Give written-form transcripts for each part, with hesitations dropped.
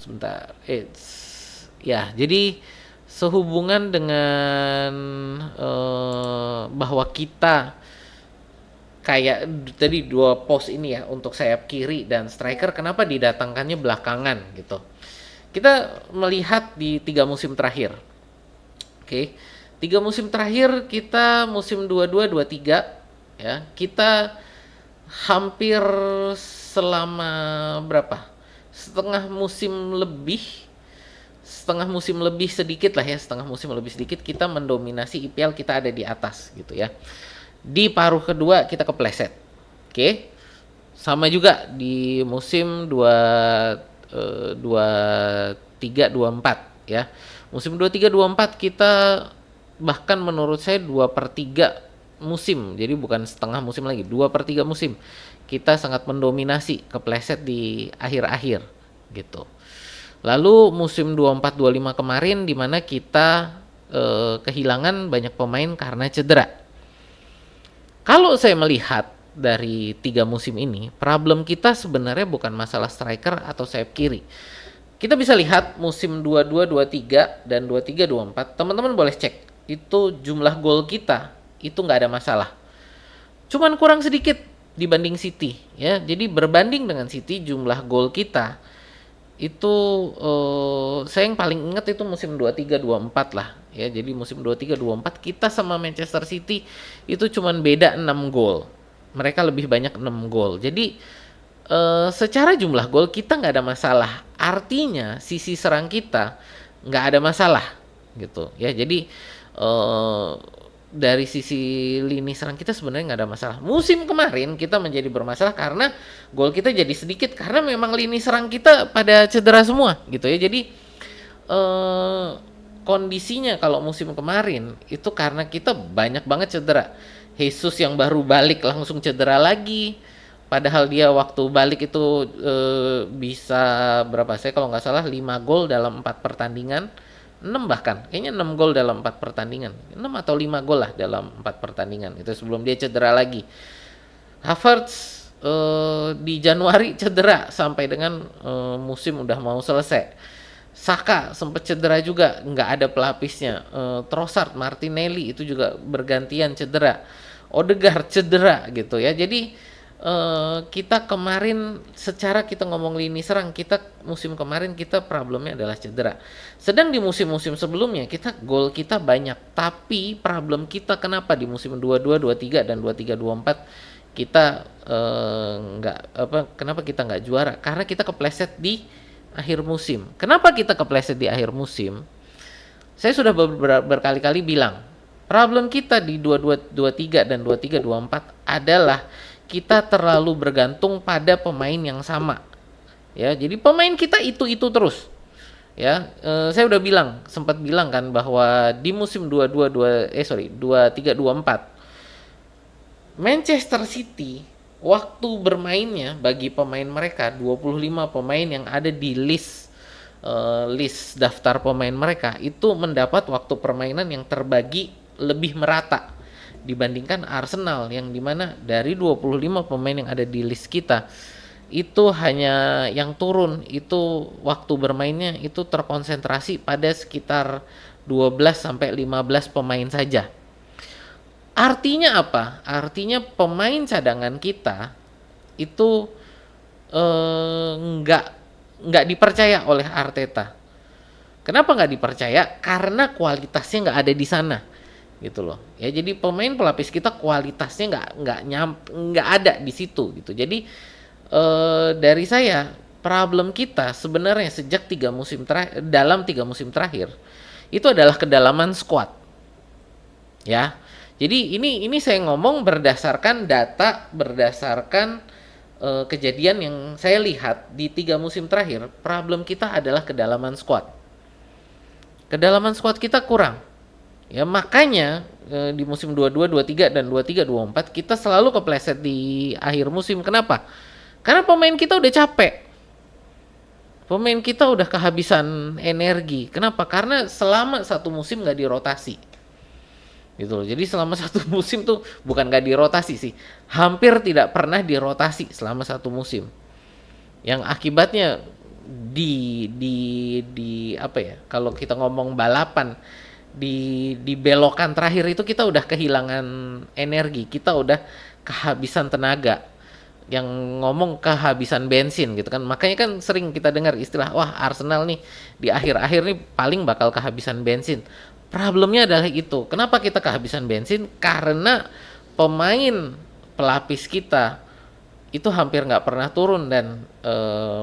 Sebentar. Ya, jadi sehubungan dengan bahwa kita kayak tadi dua pos ini ya untuk sayap kiri dan striker, kenapa didatangkannya belakangan gitu. Kita melihat di 3 musim terakhir. Oke. 3 musim terakhir kita musim 22-23 ya. Kita hampir selama berapa? Setengah musim lebih sedikit lah ya, setengah musim lebih sedikit kita mendominasi IPL, kita ada di atas gitu ya. Di paruh kedua kita kepleset. Oke. Sama juga di musim 23-24 ya. Musim 23-24 kita bahkan menurut saya 2/3 musim. Jadi bukan setengah musim lagi, 2/3 musim. Kita sangat mendominasi, kepleset di akhir-akhir gitu. Lalu musim 24-25 kemarin di mana kita kehilangan banyak pemain karena cedera. Kalau saya melihat dari 3 musim ini, problem kita sebenarnya bukan masalah striker atau sayap kiri. Kita bisa lihat musim 22-23 dan 23-24, teman-teman boleh cek. Itu jumlah gol kita itu nggak ada masalah. Cuman kurang sedikit dibanding City ya. Jadi berbanding dengan City jumlah gol kita itu saya yang paling ingat itu musim 23-24 lah ya. Jadi musim 23-24 kita sama Manchester City itu cuman beda 6 gol. Mereka lebih banyak 6 gol. Jadi secara jumlah gol kita nggak ada masalah. Artinya sisi serang kita nggak ada masalah gitu ya. Jadi dari sisi lini serang kita sebenarnya nggak ada masalah. Musim kemarin kita menjadi bermasalah karena gol kita jadi sedikit karena memang lini serang kita pada cedera semua gitu ya. Jadi kondisinya kalau musim kemarin itu karena kita banyak banget cedera. Jesus yang baru balik langsung cedera lagi. Padahal dia waktu balik itu bisa berapa, saya kalau nggak salah 5 gol dalam 4 pertandingan. 6 bahkan, kayaknya 6 gol dalam 4 pertandingan. 6 atau 5 gol lah dalam 4 pertandingan. Itu sebelum dia cedera lagi. Havertz di Januari cedera sampai dengan musim udah mau selesai. Saka sempat cedera juga, nggak ada pelapisnya. Trossard, Martinelli itu juga bergantian cedera. Odegaard cedera gitu ya. Jadi kita kemarin secara kita ngomong lini serang, kita musim kemarin kita problemnya adalah cedera. Sedang di musim-musim sebelumnya gol kita banyak, tapi problem kita kenapa di musim 22-23 dan 23-24 kita kenapa kita nggak juara? Karena kita kepleset di akhir musim. Kenapa kita kepleset di akhir musim? Saya sudah berkali-kali bilang, problem kita di 22-23 dan 23-24 adalah kita terlalu bergantung pada pemain yang sama. Ya, jadi pemain kita itu terus. Ya, saya udah sempat bilang kan bahwa di musim 23-24 Manchester City waktu bermainnya bagi pemain mereka 25 pemain yang ada di list daftar pemain mereka itu mendapat waktu permainan yang terbagi lebih merata dibandingkan Arsenal yang dimana dari 25 pemain yang ada di list kita itu hanya yang turun itu waktu bermainnya itu terkonsentrasi pada sekitar 12-15 pemain saja. Artinya apa? Artinya pemain cadangan kita itu nggak dipercaya oleh Arteta. Kenapa nggak dipercaya? Karena kualitasnya nggak ada di sana gitu loh ya. Jadi pemain pelapis kita kualitasnya nggak ada di situ gitu. Jadi dari saya problem kita sebenarnya sejak 3 musim terakhir, dalam 3 musim terakhir itu adalah kedalaman squad ya. Jadi ini saya ngomong berdasarkan data, berdasarkan kejadian yang saya lihat di 3 musim terakhir. Problem kita adalah kedalaman squad kita kurang. Ya makanya di musim 22-23 dan 23-24 kita selalu kepleset di akhir musim. Kenapa? Karena pemain kita udah capek. Pemain kita udah kehabisan energi. Kenapa? Karena selama 1 musim nggak dirotasi. Gitu loh. Jadi selama 1 musim tuh bukan nggak dirotasi sih. Hampir tidak pernah dirotasi selama 1 musim. Yang akibatnya di apa ya, kalau kita ngomong balapan di belokan terakhir itu kita udah kehilangan energi, kita udah kehabisan tenaga, yang ngomong kehabisan bensin gitu kan. Makanya kan sering kita dengar istilah, wah Arsenal nih di akhir-akhir nih paling bakal kehabisan bensin. Problemnya adalah itu. Kenapa kita kehabisan bensin? Karena pemain pelapis kita itu hampir nggak pernah turun dan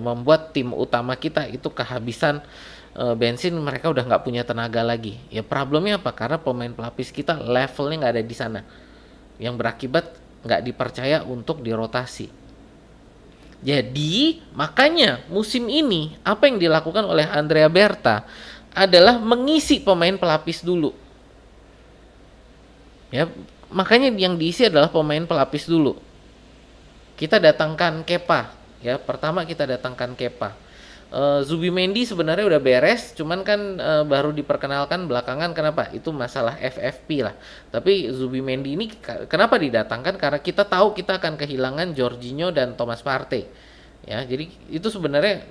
membuat tim utama kita itu kehabisan bensin, mereka udah nggak punya tenaga lagi. Ya problemnya apa? Karena pemain pelapis kita levelnya nggak ada di sana, yang berakibat nggak dipercaya untuk dirotasi. Jadi makanya musim ini apa yang dilakukan oleh Andrea Berta adalah mengisi pemain pelapis dulu. Ya, makanya yang diisi adalah pemain pelapis dulu. Kita datangkan Kepa, ya. Pertama kita datangkan Kepa. Zubimendi sebenarnya udah beres, cuman kan baru diperkenalkan belakangan. Kenapa? Itu masalah FFP lah. Tapi Zubimendi ini kenapa didatangkan? Karena kita tahu kita akan kehilangan Jorginho dan Thomas Partey. Ya, jadi itu sebenarnya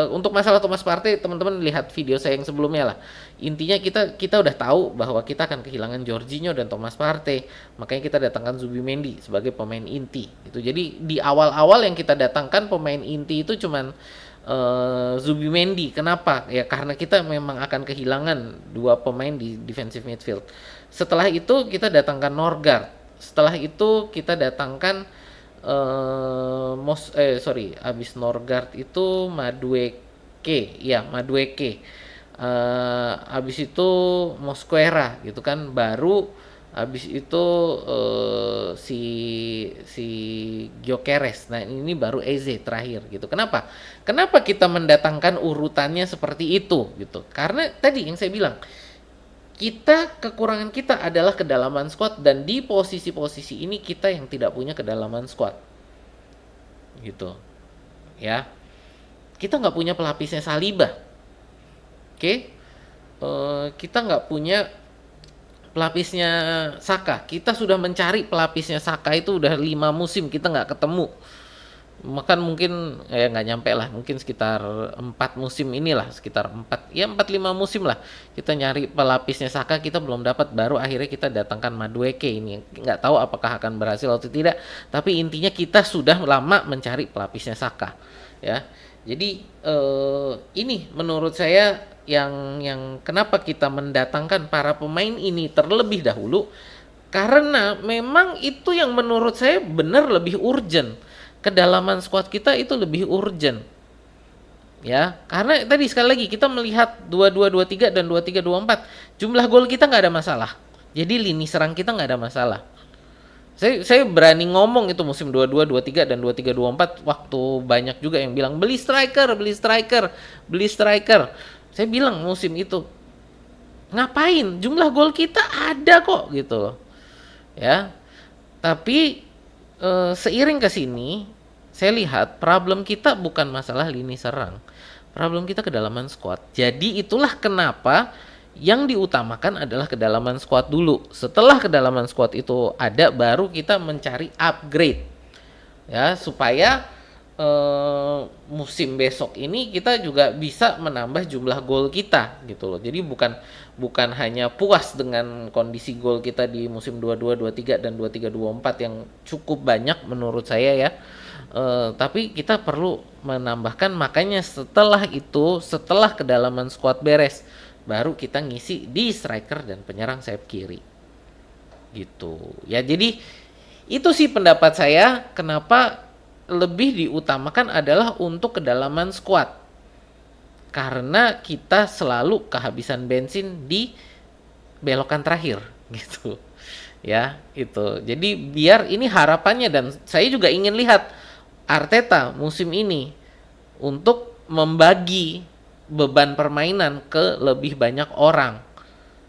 untuk masalah Thomas Partey, teman-teman lihat video saya yang sebelumnya lah. Intinya kita udah tahu bahwa kita akan kehilangan Jorginho dan Thomas Partey, makanya kita datangkan Zubimendi sebagai pemain inti. Itu jadi di awal-awal yang kita datangkan pemain inti itu cuman Zubimendi. Kenapa? Ya karena kita memang akan kehilangan dua pemain di defensive midfield. Setelah itu kita datangkan Norgard. Setelah itu kita datangkan habis Norgard itu Madueke. Ya, Madueke. Habis itu Mosquera gitu kan, baru habis itu si Gyökeres. Nah, ini baru Eze terakhir gitu. Kenapa kita mendatangkan urutannya seperti itu gitu? Karena tadi yang saya bilang, kekurangan kita adalah kedalaman squad, dan di posisi-posisi ini kita yang tidak punya kedalaman squad gitu ya. Kita nggak punya pelapisnya Saliba, oke. Kita nggak punya pelapisnya Saka. Kita sudah mencari pelapisnya Saka itu udah 5 musim kita nggak ketemu. Makan mungkin nggak nyampe lah, mungkin sekitar 4 musim inilah, sekitar 4-5 musim lah kita nyari pelapisnya Saka, kita belum dapat. Baru akhirnya kita datangkan Madueke ini, nggak tahu apakah akan berhasil atau tidak, tapi intinya kita sudah lama mencari pelapisnya Saka ya. Jadi ini menurut saya yang kenapa kita mendatangkan para pemain ini terlebih dahulu, karena memang itu yang menurut saya benar lebih urgent. Kedalaman squad kita itu lebih urgent ya, karena tadi sekali lagi kita melihat 22-23 dan 23-24 jumlah gol kita nggak ada masalah, jadi lini serang kita nggak ada masalah. Saya berani ngomong itu musim 22-23 dan 23-24 waktu banyak juga yang bilang beli striker. Saya bilang musim itu ngapain, jumlah gol kita ada kok gitu loh ya. Tapi seiring ke sini saya lihat problem kita bukan masalah lini serang, problem kita kedalaman squad. Jadi itulah kenapa yang diutamakan adalah kedalaman squad dulu. Setelah kedalaman squad itu ada, baru kita mencari upgrade ya, supaya musim besok ini kita juga bisa menambah jumlah gol kita gitu loh. Jadi bukan hanya puas dengan kondisi gol kita di musim 22-23 dan 23-24 yang cukup banyak menurut saya ya. Tapi kita perlu menambahkan. Makanya setelah kedalaman squad beres, baru kita ngisi di striker dan penyerang sayap kiri gitu ya. Jadi itu sih pendapat saya, kenapa lebih diutamakan adalah untuk kedalaman squad, karena kita selalu kehabisan bensin di belokan terakhir gitu ya. Itu jadi biar ini harapannya, dan saya juga ingin lihat Arteta musim ini untuk membagi beban permainan ke lebih banyak orang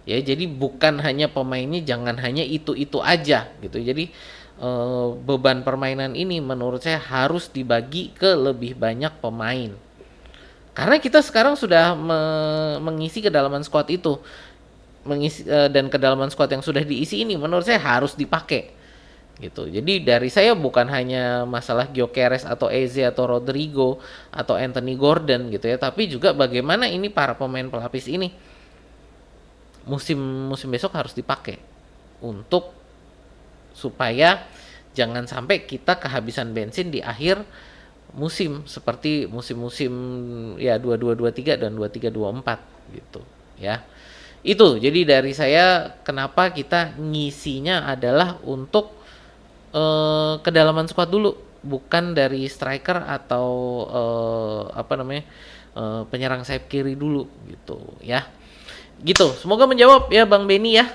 ya. Jadi bukan hanya pemainnya, jangan hanya itu aja gitu. Jadi beban permainan ini menurut saya harus dibagi ke lebih banyak pemain, karena kita sekarang sudah mengisi kedalaman squad itu, dan kedalaman squad yang sudah diisi ini menurut saya harus dipakai gitu. Jadi dari saya bukan hanya masalah Gyökeres atau Eze atau Rodrigo atau Anthony Gordon gitu ya, tapi juga bagaimana ini para pemain pelapis ini musim musim besok harus dipakai untuk supaya jangan sampai kita kehabisan bensin di akhir musim seperti musim-musim ya 2223 dan 2324 gitu ya. Itu jadi dari saya kenapa kita ngisinya adalah untuk kedalaman squad dulu, bukan dari striker atau penyerang sayap kiri dulu gitu ya. Gitu. Semoga menjawab ya Bang Beni ya.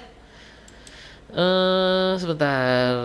Sebentar.